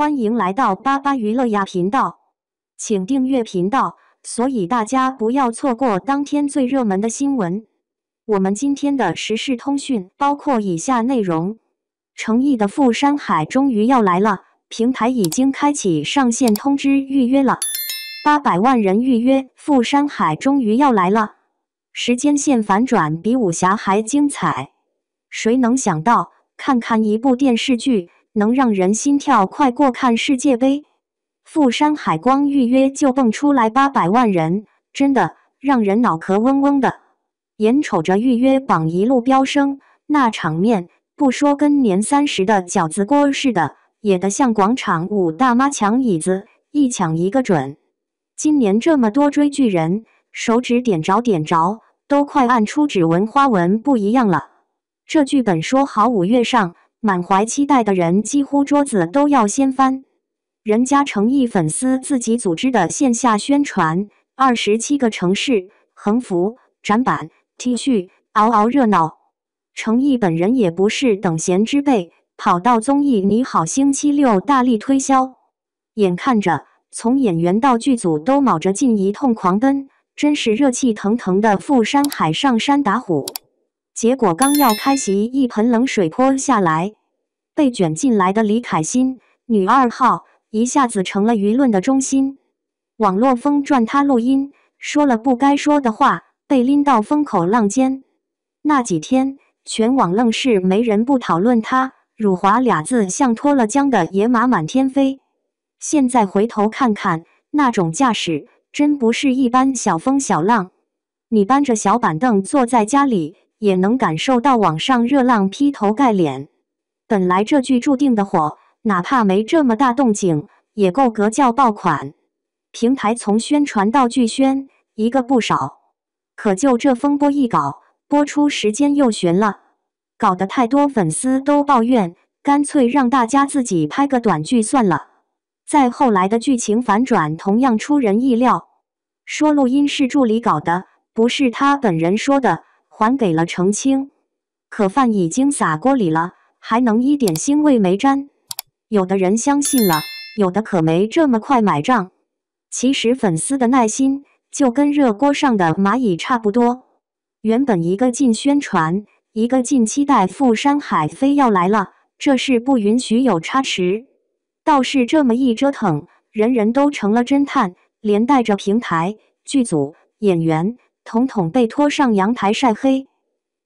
欢迎来到巴巴娱乐呀频道，请订阅频道，所以大家不要错过当天最热门的新闻。我们今天的时事通讯包括以下内容：诚意的富山海终于要来了，平台已经开启上线通知预约了，800万人预约，富山海终于要来了。时间线反转比武侠还精彩，谁能想到，看看一部电视剧能让人心跳快过看世界杯？富山海光预约就蹦出来800万人，真的让人脑壳嗡嗡的。眼瞅着预约榜一路飙升，那场面不说跟年30的饺子锅似的，也得像广场舞大妈抢椅子，一抢一个准。今年这么多追剧人，手指点着点着，都快按出指纹花纹不一样了。这剧本说好5月上，满怀期待的人几乎桌子都要掀翻。人家诚意粉丝自己组织的线下宣传，27个城市，横幅、展板、T 恤，嗷嗷热闹。诚意本人也不是等闲之辈，跑到综艺你好星期六大力推销。眼看着从演员到剧组都卯着劲一通狂奔，真是热气腾腾的富山海上山打虎。结果刚要开席，一盆冷水泼下来，被卷进来的李凯欣，女2号，一下子成了舆论的中心。网络疯转她录音，说了不该说的话，被拎到风口浪尖。那几天，全网愣是没人不讨论她，辱华俩字像脱了缰的野马满天飞。现在回头看看，那种架势真不是一般小风小浪。你搬着小板凳坐在家里，也能感受到网上热浪劈头盖脸。本来这剧注定的火，哪怕没这么大动静，也够格叫爆款。平台从宣传到剧宣，一个不少。可就这风波一搞，播出时间又悬了，搞得太多粉丝都抱怨，干脆让大家自己拍个短剧算了。再后来的剧情反转同样出人意料，说录音是助理搞的，不是他本人说的，还给了澄清。可饭已经撒锅里了，还能一点腥味没沾？有的人相信了，有的可没这么快买账。其实粉丝的耐心就跟热锅上的蚂蚁差不多。原本一个劲宣传，一个劲期待富山海非要来了，这是不允许有差池。倒是这么一折腾，人人都成了侦探，连带着平台、剧组、演员统统被拖上阳台晒黑。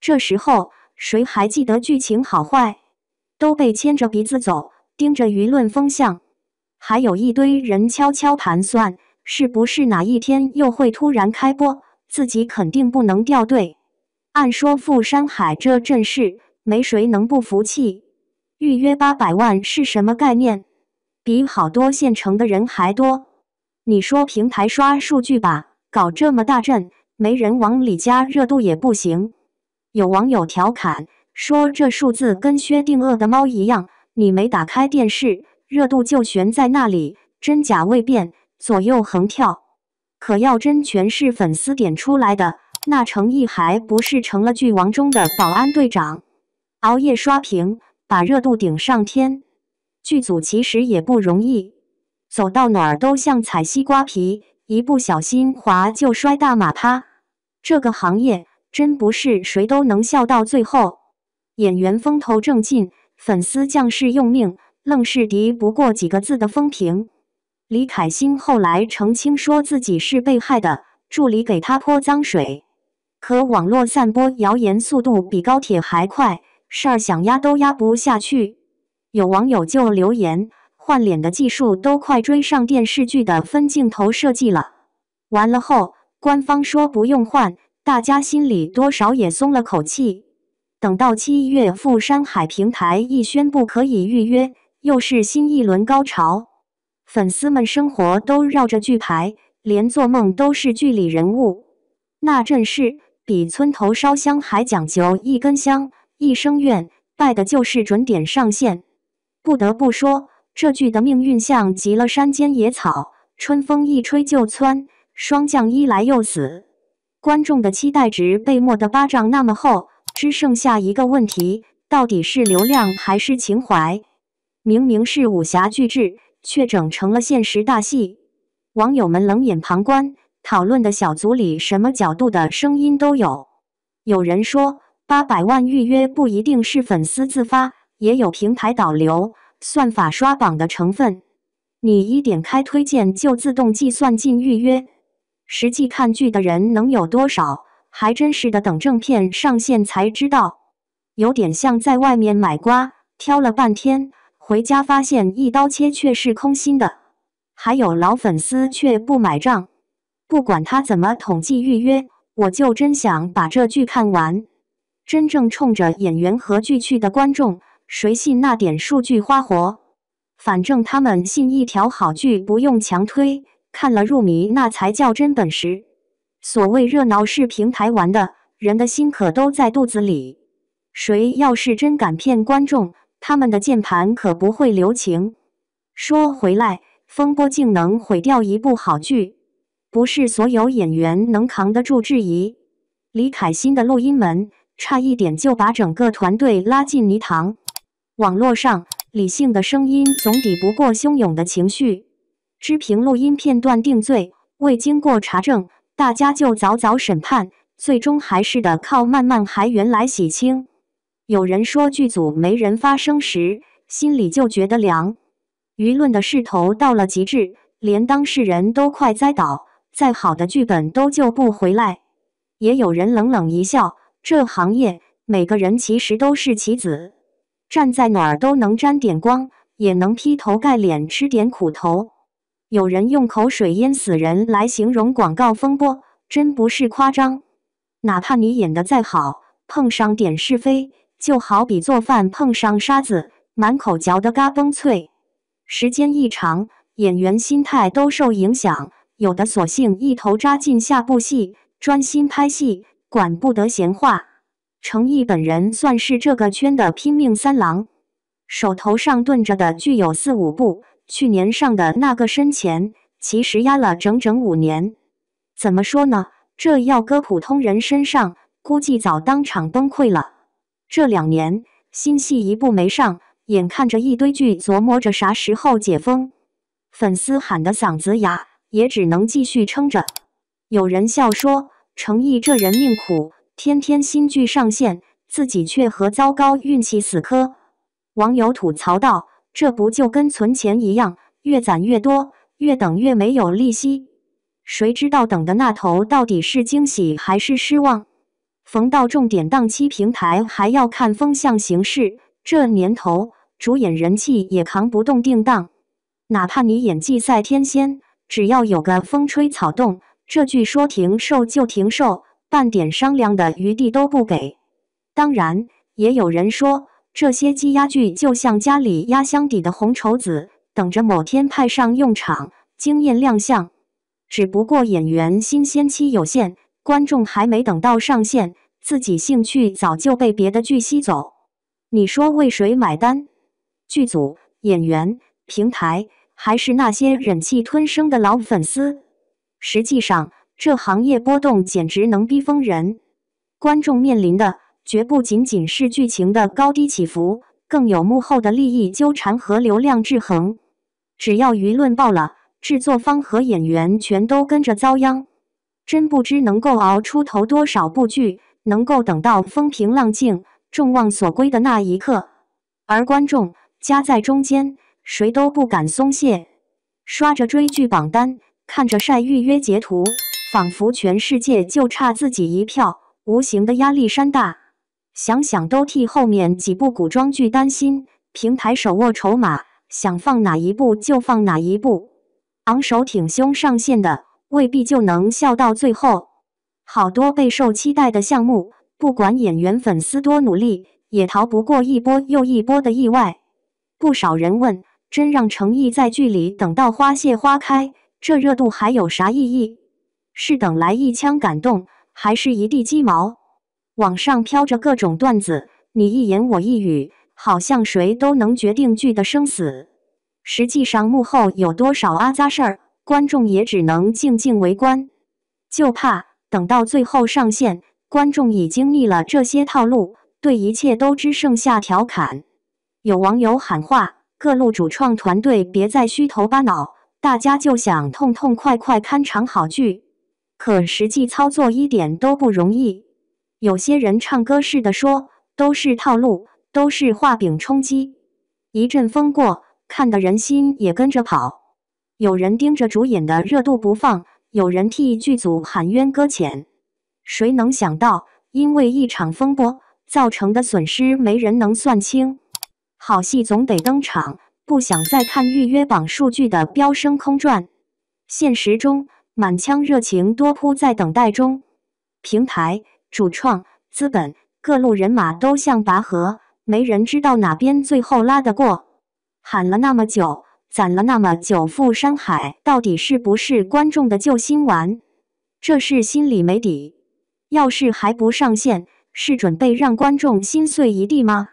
这时候谁还记得剧情好坏？都被牵着鼻子走，盯着舆论风向。还有一堆人悄悄盘算，是不是哪一天又会突然开播，自己肯定不能掉队。按说富山海这阵势，没谁能不服气。预约800万是什么概念？比好多县城的人还多。你说平台刷数据吧，搞这么大阵，没人往里加热度也不行。有网友调侃说，这数字跟薛定谔的猫一样，你没打开电视，热度就悬在那里，真假未辨，左右横跳。可要真全是粉丝点出来的，那诚意还不是成了剧王中的保安队长，熬夜刷屏，把热度顶上天。剧组其实也不容易，走到哪儿都像踩西瓜皮，一不小心滑就摔大马趴。这个行业真不是谁都能笑到最后。演员风头正劲，粉丝将士用命，愣是敌不过几个字的风评。李凯欣后来澄清说自己是被害的，助理给他泼脏水。可网络散播谣言速度比高铁还快，事儿想压都压不下去。有网友就留言，换脸的技术都快追上电视剧的分镜头设计了。完了后，官方说不用换，大家心里多少也松了口气。等到7月富山海平台一宣布可以预约，又是新一轮高潮。粉丝们生活都绕着剧牌，连做梦都是剧里人物。那阵势比村头烧香还讲究一根香一声愿，拜的就是准点上线。不得不说，这剧的命运像极了山间野草，春风一吹就窜，霜降一来又死。观众的期待值被抹得巴掌那么厚，只剩下一个问题，到底是流量还是情怀？明明是武侠巨制，却整成了现实大戏。网友们冷眼旁观，讨论的小组里什么角度的声音都有。有人说800万预约不一定是粉丝自发，也有平台导流、算法刷榜的成分。你一点开推荐就自动计算进预约，实际看剧的人能有多少？还真是的，等正片上线才知道。有点像在外面买瓜，挑了半天，回家发现一刀切却是空心的。还有老粉丝却不买账，不管他怎么统计预约，我就真想把这剧看完。真正冲着演员和剧去的观众，谁信那点数据花活？反正他们信一条好剧不用强推，看了入迷那才叫真本事。所谓热闹是平台玩的，人的心可都在肚子里。谁要是真敢骗观众，他们的键盘可不会留情。说回来，风波竟能毁掉一部好剧，不是所有演员能扛得住质疑。李凯欣的录音门差一点就把整个团队拉进泥塘。网络上理性的声音总抵不过汹涌的情绪。只凭录音片段定罪，未经过查证，大家就早早审判，最终还是得靠慢慢还原来洗清。有人说剧组没人发声时，心里就觉得凉。舆论的势头到了极致，连当事人都快栽倒，再好的剧本都救不回来。也有人冷冷一笑，这行业每个人其实都是棋子，站在哪儿都能沾点光，也能劈头盖脸吃点苦头。有人用口水淹死人来形容广告风波，真不是夸张。哪怕你演得再好，碰上点是非，就好比做饭碰上沙子，满口嚼得嘎嘣脆。时间一长，演员心态都受影响，有的索性一头扎进下部戏，专心拍戏，管不得闲话。程毅本人算是这个圈的拼命三郎，手头上炖着的剧有4、5部，去年上的那个深潜，其实压了整整5年。怎么说呢？这要搁普通人身上，估计早当场崩溃了。这2年，新戏一部没上，眼看着一堆剧琢磨着啥时候解封，粉丝喊得嗓子哑，也只能继续撑着。有人笑说，程毅这人命苦，天天新剧上线，自己却和糟糕运气死磕。网友吐槽道，这不就跟存钱一样，越攒越多，越等越没有利息。谁知道等的那头到底是惊喜还是失望？逢到重点档期，平台还要看风向形势，这年头主演人气也扛不动定档。哪怕你演技赛天仙，只要有个风吹草动，这剧说停售就停售，半点商量的余地都不给。当然，也有人说，这些积压剧就像家里压箱底的红绸子，等着某天派上用场，惊艳亮相。只不过演员新鲜期有限，观众还没等到上线，自己兴趣早就被别的剧吸走。你说为谁买单？剧组、演员、平台，还是那些忍气吞声的老粉丝？实际上，这行业波动简直能逼疯人。观众面临的绝不仅仅是剧情的高低起伏，更有幕后的利益纠缠和流量制衡。只要舆论爆了，制作方和演员全都跟着遭殃。真不知能够熬出头多少部剧，能够等到风平浪静、众望所归的那一刻。而观众夹在中间，谁都不敢松懈，刷着追剧榜单，看着晒预约截图，仿佛全世界就差自己一票，无形的压力山大。想想都替后面几部古装剧担心，平台手握筹码，想放哪一部就放哪一部，昂首挺胸上线的未必就能笑到最后。好多备受期待的项目，不管演员粉丝多努力，也逃不过一波又一波的意外。不少人问，真让程毅在剧里等到花谢花开，这热度还有啥意义？是等来一枪感动，还是一地鸡毛？网上飘着各种段子，你一言我一语，好像谁都能决定剧的生死。实际上幕后有多少阿杂事儿，观众也只能静静围观。就怕等到最后上线，观众已经腻了这些套路，对一切都只剩下调侃。有网友喊话，各路主创团队别再虚头巴脑，大家就想痛痛快快看场好剧，可实际操作一点都不容易。有些人唱歌似的说，都是套路，都是画饼充饥。一阵风过，看的人心也跟着跑。有人盯着主演的热度不放，有人替剧组喊冤搁浅。谁能想到，因为一场风波造成的损失没人能算清。好戏总得登场，不想再看预约榜数据的飙升空转。现实中，满腔热情多扑在等待中。平台、主创、资本、各路人马都像拔河，没人知道哪边最后拉得过。喊了那么久，攒了那么久赴山海，到底是不是观众的救心丸？这是心里没底。要是还不上线，是准备让观众心碎一地吗？